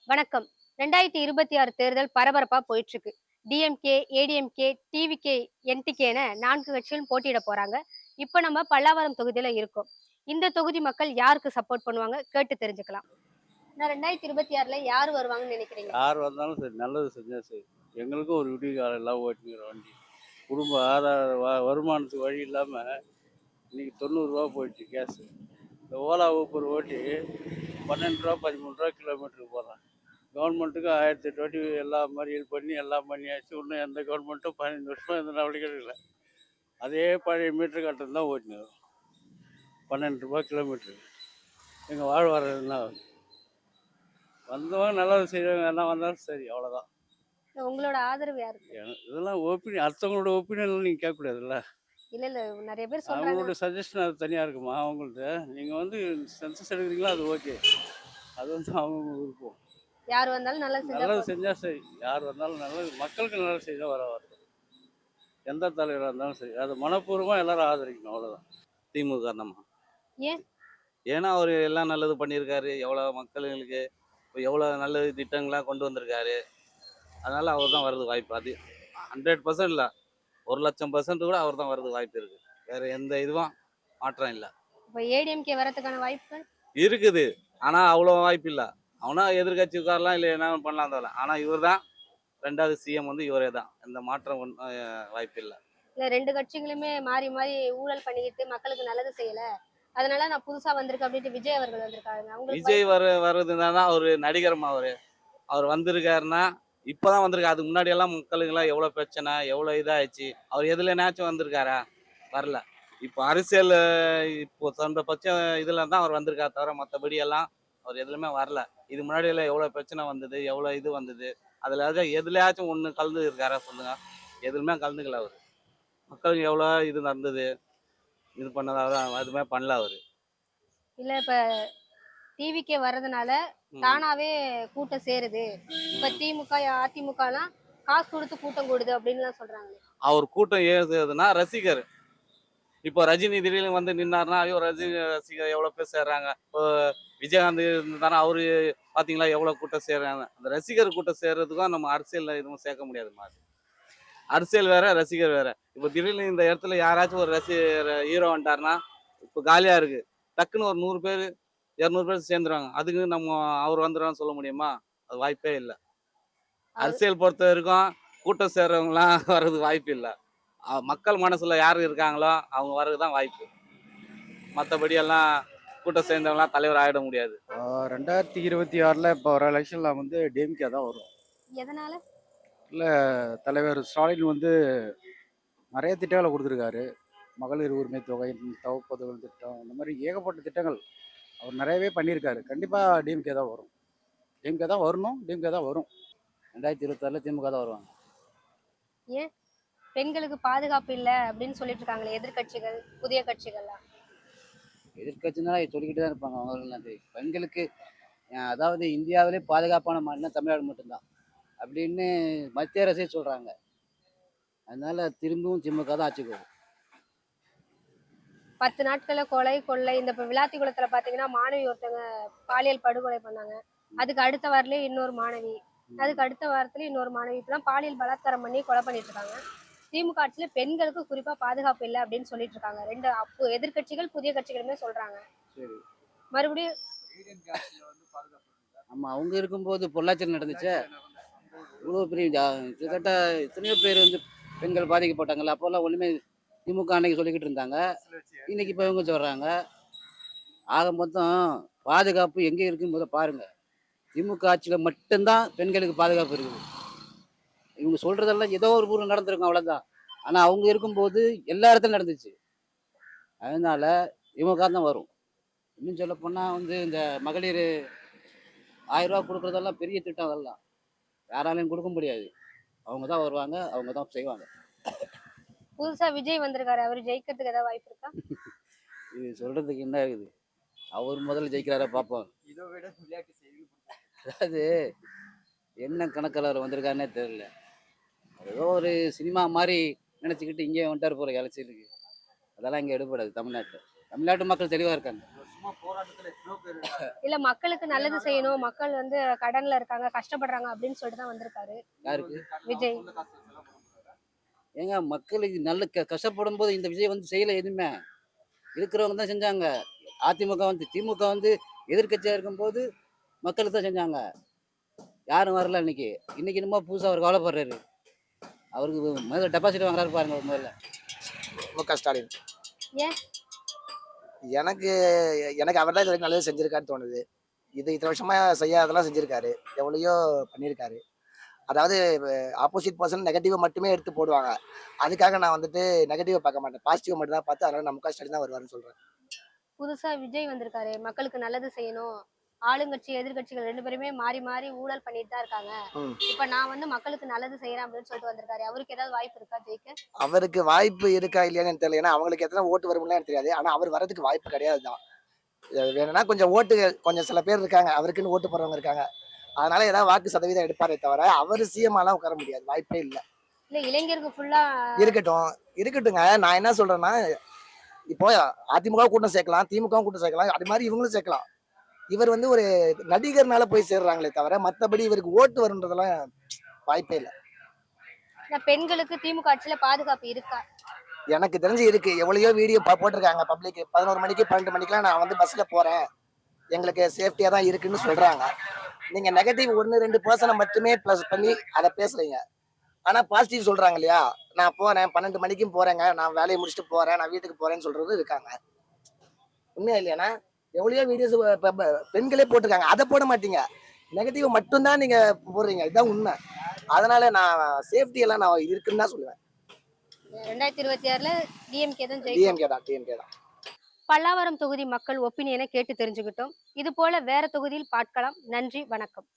வணக்கம். 2026 தேர்தல் பரபரப்பா போயிட்டு இருக்கு. டிஎம்கே, ஏடிஎம்கே, டிவிகே, என்டிகேன்னு 4 கட்சிகளும் போட்டியிட போறாங்க. இப்ப நம்ம பல்லாவரம் தொகுதியில இருக்கோம். இந்த தொகுதி மக்கள் யாருக்கு சப்போர்ட் பண்ணுவாங்க? கேட்டு தெரிஞ்சுக்கலாம். நான் 2026ல யார் வருவாங்கன்னு நினைக்கிறீங்க? யார் வந்தாலும் சரி, நல்லது செஞ்சா சரி. எங்களுக்கும் ஒரு விடிவுகாலம் எல்லாம் ஓட்டிங்கிற வண்டி. குடும்ப ஆதார வருமானத்துக்கு வழி இல்லாம இன்னைக்கு ரூ. 90 போயிடுச்சு கேஸு. இந்த ஓலா, ஊபர் ஓட்டி ரூ. 12 ரூ. 13 கிலோமீட்டருக்கு போடுறான். கவர்மெண்ட்டுக்கு 1008 வாட்டி எல்லா மறியல் பண்ணி எல்லாம் பண்ணியாச்சு. இன்னும் எந்த கவர்மெண்ட்டும் 15 வருஷமா எந்த நடவடிக்கையும் இல்லை. அதே பழைய மீட்டர் கட்டணம் தான் ஓட்டினு வரும். ரூ. 12 கிலோமீட்டருக்கு. எங்கள் வாழ்வாரம் என்ன ஆகுது? வந்தவங்க நல்லது செய்வாங்க, என்ன வந்தாலும் சரி, அவ்வளோதான். உங்களோட ஆதரவு யாருக்கு? இதெல்லாம் ஒப்பீனியன், அடுத்தவங்களோட ஒப்பீனியன் நீங்கள் கேட்கக்கூடாதுல்ல. இல்ல, இல்ல. நெறைய பேர் சொல்றாங்க. அவங்களோட சஜஷன் அது தனியாக இருக்குமா அவங்கள்ட்ட. நீங்கள் சென்சஸ் எடுக்கிறீங்களா, அது ஓகே. அது அவங்கவுங்க விருப்பம். யார் வந்தாலும் நல்லா செஞ்சா நல்லது போதும். செஞ்சால் சரி, யார் வந்தாலும் நல்லது, மக்களுக்கு நல்லது செய்தால் வரட்டும். எந்த தலைவராக இருந்தாலும் சரி, அது மனப்பூர்வமாக எல்லாரும் ஆதரிக்கணும், அவ்வளோதான். திமுக தான்மா. ஏன்? ஏன்னா அவர் எல்லாம் நல்லது பண்ணியிருக்காரு. எவ்வளோ மக்களுங்களுக்கு இப்போ எவ்வளோ நல்ல திட்டங்கள்லாம் கொண்டு வந்திருக்காரு. அதனால அவர் தான் வர்றது வாய்ப்பு. அது 100% இல்லை, 1,00,000% கூட அவர் தான் வர்றது வாய்ப்பு இருக்குது. வேற எந்த இதுவும் மாற்றம் இல்லை. இப்ப ஏடிஎம்கே வரதுக்கான வாய்ப்புகள்? இருக்குது, ஆனால் அவ்வளோ வாய்ப்பு இல்லை. அவனா எதிர்கட்சி உட்காரலாம், இல்லை என்ன பண்ணலாம் தரலாம். ஆனால் இவர் தான் 2வது சிஎம், இவரே தான். எந்த மாற்றம் வாய்ப்பு இல்லை. இல்ல 2 கட்சிகளுமே மாறி, மாறி ஊழல் பண்ணிக்கிட்டு மக்களுக்கு நல்லது செய்யல. அதனால நான் புதுசா வந்திருக்கேன் அப்படின்ட்டு விஜய் அவர்கள் வந்திருக்காங்க. அவங்களுக்கு விஜய் வர்றதுனா தான் அவர் நடிகரமா. அவர் வந்திருக்காருன்னா இப்பதான் வந்திருக்காரு. அதுக்கு முன்னாடி எல்லாம் மக்களுக்கெல்லாம் எவ்வளவு பிரச்சனை, எவ்வளவு இதாயிடுச்சு. அவர் எதுலனாச்சும் வந்திருக்காரா? வரல. இப்போ அரசியல், இப்போ சமீபபட்ச இதுல தான் அவர் வந்திருக்காரு தவிர மற்றபடி எல்லாம் அவர் எதுலையுமே வரல. இது முன்னாடி எல்லாம் எவ்வளவு பிரச்சனை வந்தது, எவ்வளவு இது வந்தது. அதுல எதுலயாச்சும் ஒண்ணு கலந்து இருக்காரா சொல்லுங்க? எதுவுமே கலந்துக்கல அவரு. மக்களுக்கு எவ்வளவு இது நடந்தது, இது பண்ணதான் எதுவுமே பண்ணல அவரு. இல்ல இப்ப டிவிக்கே வர்றதுனால தானாவே கூட்டம் சேருது. இப்ப திமுக, அதிமுகலாம் காசு கொடுத்து கூட்டம் கூடுது அப்படின்லாம் சொல்றாங்களே. அவர் கூட்டம் ஏறுதுன்னா ரசிகர். இப்போ ரஜினி திடீர்னு வந்து நின்னாருன்னா, ஐயோ ரஜினி ரசிகர் எவ்வளோ பேர் சேர்றாங்க. இப்போ விஜயகாந்த் இருந்தாரா, அவரு பார்த்தீங்களா எவ்வளோ கூட்டம் சேர்றாங்க. அந்த ரசிகர் கூட்டம் சேர்றதுக்கும் நம்ம அரசியலில் எதுவும் சேர்க்க முடியாது மாதிரி. அரசியல் வேற, ரசிகர் வேற. இப்போ திடீர்னு இந்த இடத்துல யாராச்சும் ஒரு ஹீரோ வந்துட்டாருன்னா இப்போ காலியா இருக்கு. டக்குன்னு ஒரு 100 பேர் 200 பேர் சேர்ந்துருவாங்க. அதுக்கு நம்ம அவர் வந்துடுறான்னு சொல்ல முடியுமா? அது வாய்ப்பே இல்லை. அரசியல் பொறுத்த வரைக்கும் கூட்டம் சேர்றவங்கலாம் வர்றது வாய்ப்பு இல்லை. மக்கள் மனசுல யார் இருக்காங்களோ அவங்க வர்றதுதான் வாய்ப்பு. மற்றபடி எல்லாம் கூட்டம் சேர்ந்தவங்களாம் தலைவர் ஆகிட முடியாது. 2026ல் இப்போ வர எலெக்ஷனில் வந்து டிஎம்கே தான் வரும். எதனால? இல்லை, தலைவர் ஸ்டாலின் வந்து நிறைய திட்டங்களை கொடுத்துருக்காரு. மகளிர் உரிமை தொகை, தவப்பதுகள் திட்டம், இந்த மாதிரி ஏகப்பட்ட திட்டங்கள் அவர் நிறையவே பண்ணியிருக்காரு. கண்டிப்பாக டிஎம்கே தான் வரும். டிஎம்கே தான் வரணும், டிஎம்கே தான் வரும். 2026ல் திமுக தான் வருவாங்க. ஏன்? பெண்களுக்கு பாதுகாப்பு இல்ல அப்படின்னு சொல்லிட்டு இருக்காங்களே எதிர்க்கட்சிகள், புதிய கட்சிகள்லாம். எதிர்கட்சினா சொல்லிக்கிட்டு தான் இருப்பாங்க. அவங்களாம் பெண்களுக்கு அதாவது இந்தியாவிலே பாதுகாப்பான மாநிலம் தமிழ்நாடு மட்டும்தான் அப்படின்னு மத்திய அரசே சொல்கிறாங்க. அதனால திரும்பவும் திமுக தான் ஆட்சிக்கு வரும். 10 நாட்கள்ல கொலை, கொள்ளை. இந்த இப்ப விளாத்திக்குளத்துல பாத்தீங்கன்னா மாணவி ஒருத்தங்க பாலியல் படுகொலை பண்ணாங்க. அதுக்கு அடுத்த வாரத்திலேயே இன்னொரு மாணவி, அதுக்கு அடுத்த வாரத்துல இன்னொரு மாணவி, இப்பெல்லாம் பாலியல் பலாத்காரம் பண்ணி கொலை பண்ணிட்டு இருக்காங்க. திமுக ஆட்சியில பெண்களுக்கு குறிப்பா பாதுகாப்பு இல்லை அப்படின்னு சொல்லிட்டு இருக்காங்க. 2 எதிர்க்கட்சிகள், புதிய கட்சிகளுமே சொல்றாங்க. சரி. மறுபடியும் ஆமாம், அவங்க இருக்கும்போது பொள்ளாச்சியில் நடந்துச்சே, இவ்வளோ பெரிய கிட்டத்தட்ட எத்தனையோ பேர் வந்து பெண்கள் பாதிக்கப்பட்டாங்கல்ல. அப்போல்லாம் ஒன்றுமே திமுக அன்னைக்கு சொல்லிக்கிட்டு இருந்தாங்க. இன்னைக்கு இப்போ இவங்க சொல்கிறாங்க. ஆக மொத்தம் பாதுகாப்பு எங்கே இருக்குன்னு முதல்ல பாருங்க. திமுக ஆட்சியில் மட்டும்தான் பெண்களுக்கு பாதுகாப்பு இருக்குது. இவங்க சொல்றதெல்லாம் ஏதோ ஒரு ஊரில் நடந்திருக்கும், அவ்வளோதான். ஆனால் அவங்க இருக்கும்போது எல்லா இடத்துலையும் நடந்துச்சு. அதனால திமுக தான் வரும். இன்னும் சொல்ல போனால் வந்து இந்த மகளிர் 1000 ரூபா கொடுக்குறதெல்லாம் பெரிய திட்டம். அதெல்லாம் யாராலையும் கொடுக்க முடியாது. அவங்க தான் வருவாங்க, அவங்க தான் செய்வாங்க. புதுசா விஜய் வந்திருக்காரு. அவரு ஜெயிக்கிறதுக்கு ஏதாவது வாய்ப்பு இருக்கா? இது சொல்றதுக்கு என்ன இருக்குது? அவர் முதல்ல ஜெயிக்கிறாரா பார்ப்போம். அதாவது என்ன கணக்கில் அவர் வந்திருக்காருன்னே தெரியல. ஏதோ ஒரு சினிமா மாதிரி நினச்சிக்கிட்டு இங்கே வந்துட்டார் போகிற அரசியலுக்கு. அதெல்லாம் இங்கே எடுபடாது தமிழ்நாட்டில். தமிழ்நாட்டு மக்கள் தெளிவாக இருக்காங்க. இல்ல மக்களுக்கு நல்லது செய்யணும், மக்கள் வந்து கடன்ல இருக்காங்க, கஷ்டப்படுறாங்க அப்படின்னு சொல்லிட்டு தான் வந்திருக்காரு யாருக்கு? விஜய். ஏங்க மக்களுக்கு நல்ல கஷ்டப்படும் போது இந்த விஜய் வந்து செய்யல எதுவுமே. இருக்கிறவங்க தான் செஞ்சாங்க. அதிமுக வந்து திமுக வந்து எதிர்க்கட்சியா இருக்கும்போது மக்களுக்கு தான் செஞ்சாங்க. யாரும் வரல இன்னைக்கு. இன்னைக்கு என்னமோ புதுசா அவர் கவலைப்படுறாரு. அவருக்கு முதல்ல டெபாசிட் வாங்குறாரு பாருங்க முதல்ல. முக ஸ்டாலின். ஏன்? எனக்கு எனக்கு அவர் தான் இது வரைக்கும் நல்லது செஞ்சிருக்காருன்னு தோணுது. இது இத்தனை வருஷமா செய்யாதெல்லாம் செஞ்சிருக்காரு. எவ்வளையோ பண்ணியிருக்காரு. அதாவது ஆப்போசிட் பர்சன் நெகட்டிவா மட்டுமே எடுத்து போடுவாங்க. அதுக்காக நான் வந்துட்டு நெகட்டிவா பார்க்க மாட்டேன். பாசிட்டிவா மட்டும் தான் பார்த்து அதனால நான் முக ஸ்டாலின் தான் வருவாருன்னு சொல்றேன். புதுசா விஜய் வந்திருக்காரு, மக்களுக்கு நல்லது செய்யணும், ஆளுங்கட்சி எதிர்கட்சிகள் 2 பேருமே மாறி மாறி ஊழல் பண்ணிட்டு தான் இருக்காங்க. ம். இப்ப நான் வந்து மக்களுக்கு நல்லது செய்யறேன் அப்படின்னு சொல்லிட்டு வந்திருக்காரு. அவருக்கு ஏதாவது வாய்ப்பு இருக்கா ஜெயிக்க? அவருக்கு வாய்ப்பு இருக்கா இல்லையான்னு எனக்கு தெரியல. ஏன்னா அவங்களுக்கு எத்தனை ஓட்டு வரும்லாம் எனக்கு தெரியாது. ஆனா அவர் வரதுக்கு வாய்ப்பு கிடையாது தான். வேணும்னா கொஞ்சம் ஓட்டு கொஞ்சம் சில பேர் இருக்காங்க. அவருக்குன்னு ஓட்டு போடுறவங்க இருக்காங்க. அதனால ஏதாவது வாக்கு சதவீதம் எடுப்பாரே தவிர அவர் சிஎம்லாம் உட்கார முடியாது. வாய்ப்பே இல்லை. இல்ல இளைஞருக்கு ஃபுல்லா இருக்கட்டுங்க. நான் என்ன சொல்றேன்னா, இப்போ அதிமுக கூட்டம் சேர்க்கலாம், திமுக கூட்டம் சேர்க்கலாம், அது மாதிரி இவங்களும் சேர்க்கலாம். இவர் வந்து ஒரு நடிகர்னால போய் சேர்றாங்களே தவிர மற்றபடி இவருக்கு ஓட்டு வருன்றதெல்லாம் வாய்ப்பே இல்லை. பெண்களுக்கு திமுக ஆட்சியில பாதுகாப்பு இருக்கா? எனக்கு தெரிஞ்சு இருக்கு. எவ்வளையோ வீடியோ போட்டிருக்காங்க பப்ளிக். 11 மணிக்கு 12 மணிக்கெல்லாம் நான் வந்து பஸ்ல போறேன், எங்களுக்கு சேஃப்டியா தான் இருக்குன்னு சொல்றாங்க. நீங்க நெகட்டிவ் 1-2% மட்டுமே ப்ளஸ் பண்ணி அதை பேசுறீங்க. ஆனா பாசிட்டிவ் சொல்றாங்க இல்லையா, நான் போறேன் 12 மணிக்கும் போறேங்க, நான் வேலையை முடிச்சுட்டு போறேன், நான் வீட்டுக்கு போறேன்னு சொல்றது இருக்காங்க. உண்மையா இல்லையானா? எவ்வளோ வீடியோஸ் பெண்களே போட்டிருக்காங்க. அதை போட மாட்டீங்க, நெகட்டிவ் மட்டும்தான் நீங்க போடுறீங்க. இதுதான் உண்மை. அதனால நான் சேஃப்டி எல்லாம் நான் இருக்குன்னு தான் சொல்லுவேன். 2026ல டிஎம்கே தான் ஜெயிக்கும். டிஎம்கே தான். பல்லாவரம் தொகுதி மக்கள் ஒப்பீனியனை கேட்டு தெரிஞ்சுக்கிட்டோம். இது போல வேற தொகுதியில் பார்க்கலாம். நன்றி, வணக்கம்.